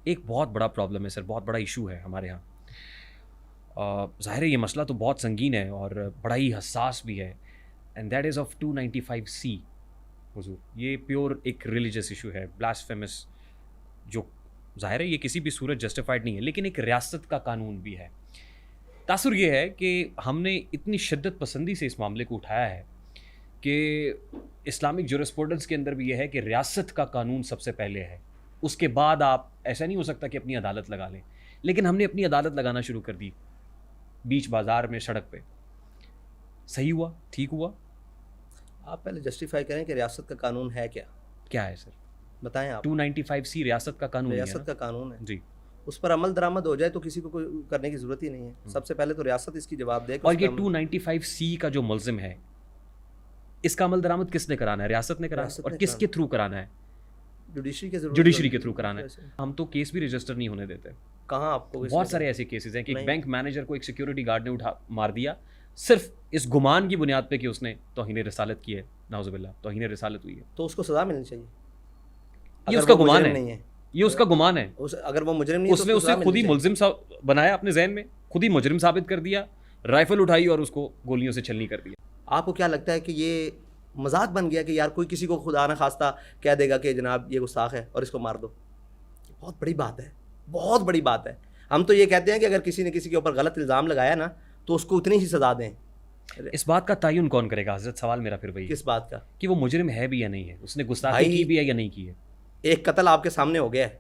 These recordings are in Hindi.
एक बहुत बड़ा प्रॉब्लम है सर, बहुत बड़ा इशू है हमारे यहाँ। ज़ाहिर है ये मसला तो बहुत संगीन है और बड़ा ही हसास भी है, and that is of 295C। हुजूर, ये प्योर एक रिलीजियस इशू है, ब्लास्फेमस, जो ज़ाहिर है ये किसी भी सूरत जस्टिफाइड नहीं है, लेकिन एक रियासत का कानून भी है। तासुर ये है कि हमने इतनी शिद्दत पसंदी से इस मामले को उठाया है कि इस्लामिक जुरिस्प्रूडेंस के अंदर भी यह है कि रियासत का कानून सबसे पहले है, उसके बाद आप, ऐसा नहीं हो सकता कि अपनी अदालत लगा लें। लेकिन हमने अपनी अदालत लगाना शुरू कर दी बीच बाजार में, सड़क पे। सही हुआ? ठीक हुआ? आप पहले जस्टिफाई करें कि रियासत का कानून है क्या, क्या है सर? बताएं आप। 295C रियासत का कानून है रियासत ना? का कानून है, जी। उस पर अमल दरामद हो जाए तो किसी को कोई करने की ज़रूरत ही नहीं है। सबसे पहले तो रियासत इसकी जवाब दे कि और उस ये पर 295C का जो मुल्जिम है, इसका अमल दरामद किसने कराना है? रियासत ने कराना है। रियासत और ने किसके थ्रू कराना है? जुडिशरी के जरूरत जुडिशरी के थ्रू कराना है। हम तो केस भी रजिस्टर नहीं होने देते। कहाँ आपको बहुत सारे ऐसे केसेस हैं कि एक नहीं। बैंक मैनेजर को एक सिक्योरिटी गार्ड ने मार दिया सिर्फ इस गुमान की बुनियाद पे कि उसने तौहीन रिसालत की है। नाउजुबिल्लाह, तौहीन रिसालत हुई है। तो उसको सज़ा मिलनी चाहिए। ये अगर उसका वो गुमान मुजरिम है, नहीं है, ये उसका गुमान है। अगर वो मुजरिम नहीं है तो उसने उसको उसे सज़ा खुद ही मिलनी मुल्जिम बनाया अपने जहन में, खुद ही मुजरिम साबित कर दिया, राइफल उठाई और उसको गोलियों से छलनी कर दिया। चाहिए। आपको क्या लगता है कि ये मजाक बन गया कि यार कोई किसी को खुदा न खास्ता कह देगा कि जनाब ये गुस्ताख है और इसको मार दो? बहुत बड़ी बात है, बहुत बड़ी बात है। हम तो ये कहते हैं कि अगर किसी ने किसी के ऊपर गलत इल्ज़ाम लगाया ना तो उसको उतनी ही सज़ा दें। इस बात का तयन कौन करेगा हजरत? सवाल मेरा फिर वही है किस बात का? कि वो मुजरिम है भी या नहीं है, उसने गुस्ताखी की भी है या नहीं की है। एक कत्ल आपके सामने हो गया है,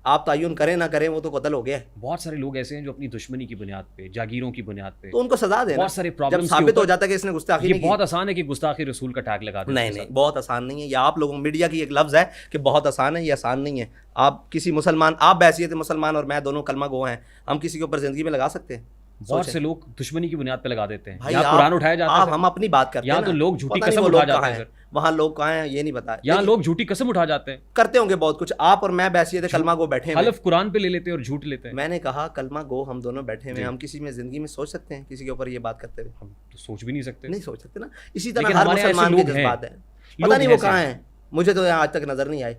आप तयन करें ना करें वो तो कत्ल हो गया है। बहुत सारे लोग ऐसे हैं जो अपनी दुश्मनी की बुनियाद पे, जागीरों की बुनियाद पे, तो उनको सजा देना। बहुत सारे जब प्रॉब्लम्स साबित हो जाता है कि इसने गुस्ताखी ये नहीं की। बहुत आसान है कि गुस्ताखी रसूल का टैग लगा दें। नहीं नहीं, बहुत आसान नहीं है। ये आप लोगों मीडिया की एक लफ्ज़ है कि बहुत आसान है, ये आसान नहीं है। आप किसी मुसलमान, आप बहैसियत मुसलमान और मैं दोनों कलमा गो हैं, हम किसी के ऊपर ज़िंदगी में लगा सकते हैं? बहुत से लोग दुश्मनी की बुनियाद पे लगा देते हैं। भाई यहाँ कुरान उठाया जाता है, हम अपनी बात करते हैं यहाँ ना। तो लोग झूठी पता नहीं कसम वो उठा लोग जाते कहाँ हैं हैं, सर। वहाँ लोग कहाँ हैं ये नहीं पता। यहाँ लोग झूठी कसम उठा जाते हैं, करते होंगे बहुत कुछ। आप और मैं बहैसियत कलमा गो बैठे हैं। हलफ कुरान पे ले लेते हैं और झूठ लेते हैं। मैंने कहा कलमा गो हम दोनों बैठे हुए, हम किसी में ज़िंदगी में सोच सकते हैं किसी के ऊपर ये बात करते हुए? हम तो सोच भी नहीं सकते। नहीं सोच सकते ना। इसी लेकिन तरह हर हमारे ऐसे मुसलमान के लोग हैं, जज्बात हैं। लोग पता नहीं हैं वो कहाँ ऐसे। हैं, मुझे तो यहाँ आज तक नज़र नहीं आए।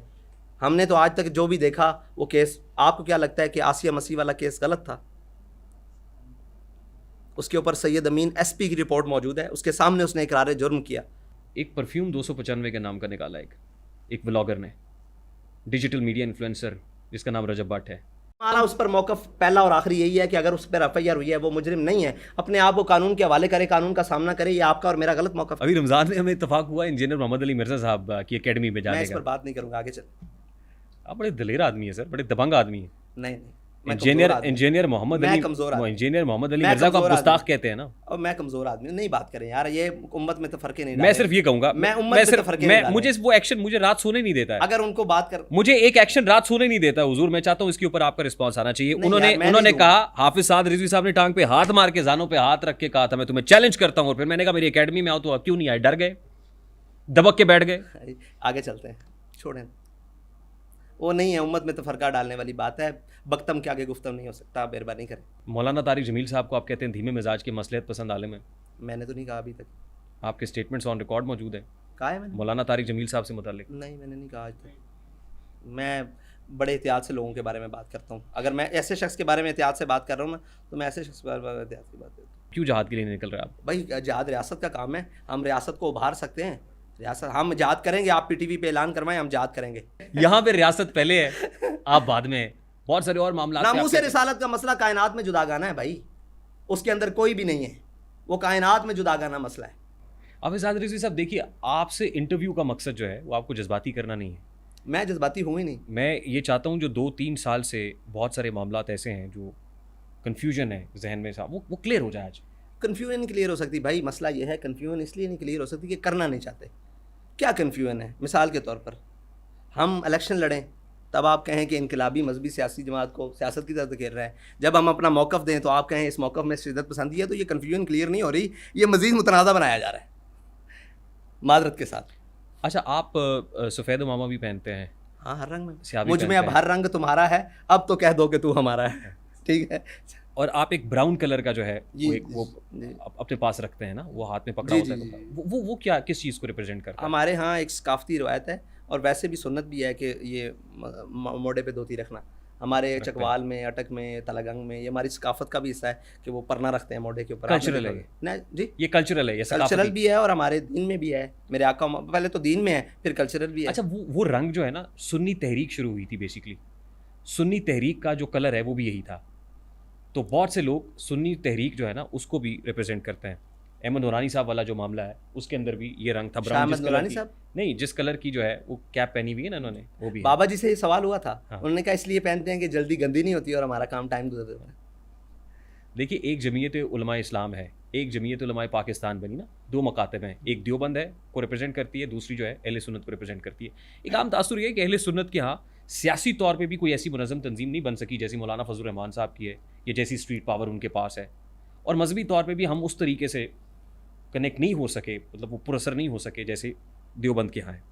हमने तो आज तक जो भी देखा वो केस, आपको क्या लगता है कि आसिया मसीह वाला केस गलत था? उसके ऊपर सैयद अमीन एसपी की रिपोर्ट मौजूद है, उसके सामने उसने इकरार जुर्म किया। एक परफ्यूम 295 के नाम का निकाला एक व्लॉगर ने, डिजिटल मीडिया इन्फ्लुएंसर जिसका नाम रजब भट्ट है। हमारा उस पर मौकफ पहला और आखिरी यही है कि अगर उस पर एफआईआर हुई है, वो मुजरिम नहीं है, अपने आप को कानून के हवाले करे, कानून का सामना करे। ये आपका और मेरा गलत मौकफ। अभी रमजान में हमें इत्तेफाक हुआ इंजीनियर मोहम्मद अली मिर्जा साहब की एकेडमी में मैं जाने इस पर का। बात नहीं करूंगा, आगे चल। आप बड़े दलेर आदमी है सर, बड़े दबंग आदमी है। नहीं नहीं, इंजीनियर मोहम्मद अली मिर्जा को आप गुस्ताख कहते हैं ना। और मैं कमजोर आदमी नहीं, बात करें यार, ये उम्मत में तो फर्क नहीं। मैं सिर्फ ये कहूंगा, मैं उम्मत में तो फर्क नहीं। मुझे वो एक्शन मुझे रात सोने नहीं देता है। अगर उनको बात कर, मुझे एक एक्शन रात सोने नहीं देता हुजूर। मैं चाहता हूँ इसके ऊपर आपका रिस्पांस आना चाहिए। उन्होंने कहा, हाफिज साद रिजवी साहब ने टांग पे हाथ मार के, जानों पे हाथ रख के कहा था मैं तुम्हें चैलेंज करता हूँ। और फिर मैंने कहा मेरी एकेडमी में आओ, तो क्यों नहीं आए? डर गए, दबक के बैठ गए। आगे चलते हैं, छोड़ें, वो नहीं है। उम्मत में तो फर्का डालने वाली बात है। बख्तम के आगे गुफ्तम नहीं हो सकता, मेहरबानी करें। मौलाना तारिक जमील साहब को आप कहते हैं धीमे मिजाज के मसलहत पसंद आलिम है। मैंने तो नहीं कहा अभी तक। आपके स्टेटमेंट्स ऑन रिकॉर्ड मौजूद है। कहा है मैंने? मौलाना तारिक जमील साहब से मुताल्लिक? नहीं, मैंने नहीं कहा आज तक। मैं बड़े एहतियात से लोगों के बारे में बात करता हूँ। अगर मैं ऐसे शख्स के बारे में एहतियात से बात कर रहा हूँ ना, तो मैं ऐसे शख्स के बारे में एहतियात की बात करता हूँ। क्यों जहाद के लिए निकल रहे हैं आप? भाई जहाद रियासत का काम है, हम रियासत को उभार सकते हैं। रियासत हम जहाद करेंगे, आप पीटीवी पे ऐलान करवाएं, हम जहाद करेंगे। यहाँ पे रियासत पहले है, आप बाद में है। बहुत सारे और मामला। नामूस रिसालत का मसला कायनात में जुदागाना है भाई, उसके अंदर कोई भी नहीं है, वो कायनात में जुदागाना मसला है। हाफिज साद रिजवी साहब, देखिए आपसे इंटरव्यू का मकसद जो है वो आपको जज्बाती करना नहीं है। मैं जज्बाती हूँ ही नहीं। मैं ये चाहता हूँ जो 2-3 साल से बहुत सारे मामला ऐसे हैं जो कन्फ्यूजन है जहन में साहब, वो क्लियर हो जाए आज। कन्फ्यूजन नहीं क्लियर हो सकती भाई, मसला ये है, कन्फ्यूजन इसलिए नहीं क्लियर हो सकती कि करना नहीं चाहते। क्या कन्फ्यूजन है? मिसाल के तौर पर हम इलेक्शन लड़ें, तब आप कहें कि इनकलाबी मजहबी सियासी जमात को सियासत की तरफ घेर रहा है। जब हम अपना मौक़िफ़ दें तो आप कहें इस मौक़िफ़ में शिद्दत पसंदी है। तो ये कन्फ्यूजन क्लियर नहीं हो रही, ये मज़ीद मुतनाज़ा बनाया जा रहा है मादरत के साथ। अच्छा, आप सफ़ेद मामा भी पहनते हैं? हाँ, हर रंग में। स्याबी मुझ में पहनते अब हैं। हर रंग तुम्हारा है, अब तो कह दो कि तू हमारा है। ठीक है। और आप एक ब्राउन कलर का जो है जी, वो जी। अपने पास रखते हैं ना, वो हाथ में पकड़ा जी, होता जी, है। जी। वो क्या, किस चीज़ को रिप्रेजेंट करता है? हमारे यहाँ एक सकाफ़ती रिवायत है और वैसे भी सुन्नत भी है कि ये मोढ़े पे धोती रखना। हमारे रखते हैं। चकवाल में, अटक में, तलागंग में, ये हमारी सकाफत का भी हिस्सा है कि वो परना रखते हैं मोढ़े के ऊपर। कल्चरल है ये। ना जी, ये कल्चरल है, ये कल्चरल सकाफती। भी है और हमारे दीन में भी है। मेरे आका पहले तो दीन में है, फिर कल्चरल भी है। अच्छा, वो रंग जो है ना, सुन्नी तहरीक शुरू हुई थी बेसिकली। सुन्नी तहरीक का जो कलर है वो भी यही था। तो बहुत से लोग सुन्नी तहरीक जो है ना उसको भी रिप्रेजेंट करते हैं। अहमद नूरानी साहब वाला जो मामला है उसके अंदर भी ये रंग था, शाह ब्राउन, अहमद जिस कलर नूरानी की, साहब, नहीं जिस कलर की जो है वो कैप पहनी हुई है ना इन्होंने, वो भी है। बाबा जी से ये सवाल हुआ था, हाँ। उन्होंने कहा इसलिए पहनते हैं कि जल्दी गंदी नहीं होती और हमारा काम टाइम गुजर देता है। देखिए, एक जमीयत उलमा इस्लाम है, एक जमीयत उलमा पाकिस्तान बनी ना, दो मकातब हैं। एक देवबंद है को रिप्रेजेंट करती है, दूसरी जो है अहले सुन्नत को रिप्रेजेंट करती है। एक आम तासुर ये है कि अहले सुन्नत के यहाँ सियासी तौर पे भी कोई ऐसी मुनज़्ज़म तंजीम नहीं बन सकी जैसी मौलाना फजल रहमान साहब की है, या जैसी स्ट्रीट पावर उनके पास है। और मजहबी तौर पे भी हम उस तरीके से कनेक्ट नहीं हो सके, मतलब वो पुरअसर नहीं हो सके जैसे देवबंद के यहाँ है।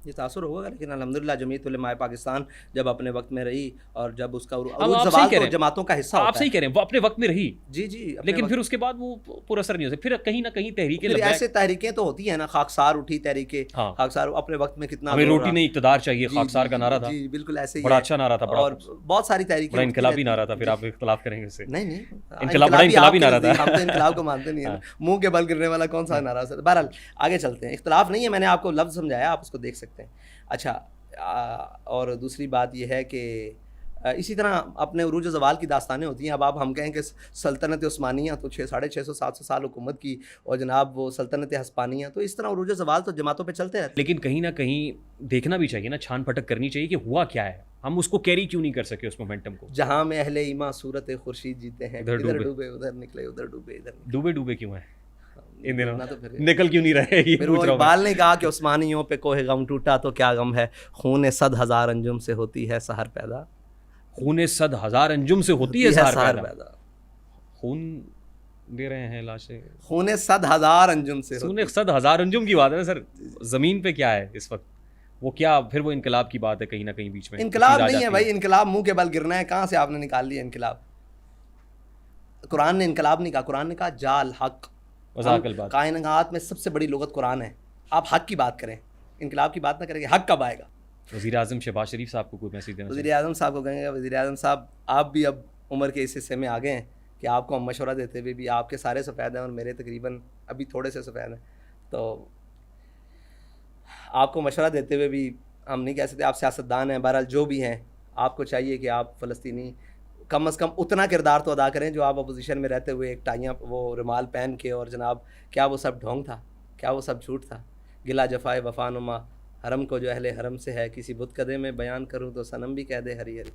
ये तासुर होगा, लेकिन अल्हम्दुलिल्लाह जमीयत उलमा पाकिस्तान जब अपने वक्त में रही और जब उसका आप उरूज सही ज़वाल कह रहे तो हैं। जमातों का हिस्सा आप होता सही है। कह रहे हैं, वो अपने वक्त में रही, जी जी, अपने लेकिन वक्त- फिर उसके बाद वो पुरअसर नहीं हो सके। फिर कहीं ना कहीं तहरीकें फिर लब्बैक, ऐसे तहरीकें तो होती है ना, खाकसार उठी तहरीकें, हाँ, खाकसार अपने वक्त में कितना हमें जोर रोटी रहा। नहीं इक़्तिदार चाहिए, जी, खाकसार जी, का नारा था, जी बिल्कुल ऐसे ही बड़ा है। अच्छा नारा था, बड़ा और बहुत सारी तहरीकें बड़ा उठती इनकलाबी रहती नारा था। हैं। फिर आप इख्तलाफ करेंगे उससे। नहीं नहीं, बड़ा इनकलाबी आपके नारा था। नज़दीक, हम तो इनकलाब को मानते नहीं है हाँ। ना। मुंह के बल गिरने वाला कौन सा नारा है। बहरहाल आगे चलते हैं। इख्तलाफ नहीं है, मैंने आपको लफ्ज़ समझाया, आप उसको देख सकते हैं। अच्छा, और दूसरी बात यह है कि इसी तरह अपने उरूज ज़वाल की दास्तानें होती हैं। अब हम कहें कि सल्तनत उस्मानिया तो 600-650-700 साल हुकूमत की, और जनाब वो सल्तनत हस्पानिया, तो इस तरह उरूज ज़वाल तो जमातों पे चलते रहते। लेकिन कहीं ना कहीं देखना भी चाहिए ना, छान पटक करनी चाहिए कि हुआ क्या है, हम उसको कैरी क्यों नहीं कर सके उस मोमेंटम को। जहाँ में अहले ईमा सूरत खुर्शीद जीते हैं, इधर इधर डूबे। डूबे उधर निकले, उधर डूबे इधर निकले। डूबे डूबे क्यों है इन दिनों, ना तो फिर निकल क्यों नहीं रहे, ये फिर पूछ वो रहा हूँ मैं। इकबाल ने कहा कि उस्मानियों पे कोहे गम टूटा तो क्या गम है, खून 100,000 अंजुम से होती है सहर पैदा। खून 100,000 अंजुम से होती है सहर सहर पैदा। पैदा। खून दे रहे हैं लाशें, खून 100,000 अंजुम से खून होती 100,000 अंजुम की बात है ना सर। ज़मीन पे क्या है इस वक्त, वो क्या फिर वो इनकलाब की बात है कहीं ना कहीं बीच में। इनकलाब चीज़ आ नहीं है जाती भाई, इनकलाब मुंह के बल गिरना है। कहाँ से आपने निकाल लिया इनकलाब? कुरान ने इनकलाब नहीं कहा, कुरान ने कहा जाल हक। वज़ाकल बात। कायनात में सबसे बड़ी लुगत कुरान है। आप हक की बात करें, इनकलाब की बात ना करेंगे। हक कब आएगा? वज़ीर आज़म शहबाज शरीफ साहब को कोई मैसेज देना वज़ीर चाहिए। आज़म साहब को कहेंगे, वज़ीर आज़म साहब आप भी अब उम्र के इस हिस्से में आ गए हैं कि आपको हम मशवरा देते हुए भी, आपके सारे सफ़ेद हैं और मेरे तकरीबन अभी थोड़े से सफ़ेद हैं, तो आपको मशवरा देते हुए भी हम नहीं कह सकते, आप सियासतदान हैं, बहरहाल जो भी हैं, आपको चाहिए कि आप फ़लस्तीनी कम अज़ कम उतना किरदार तो अदा करें जो आप अपोजिशन में रहते हुए एक टाइयाँ वो रुमाल पहन के, और जनाब क्या वो सब ढोंग था, क्या वो सब झूठ था? गिला जफ़ाए वफ़ानुमा हरम को जो अहले हरम से है, किसी बुत कदे में बयान करूँ तो सनम भी कह दे हरी हरी।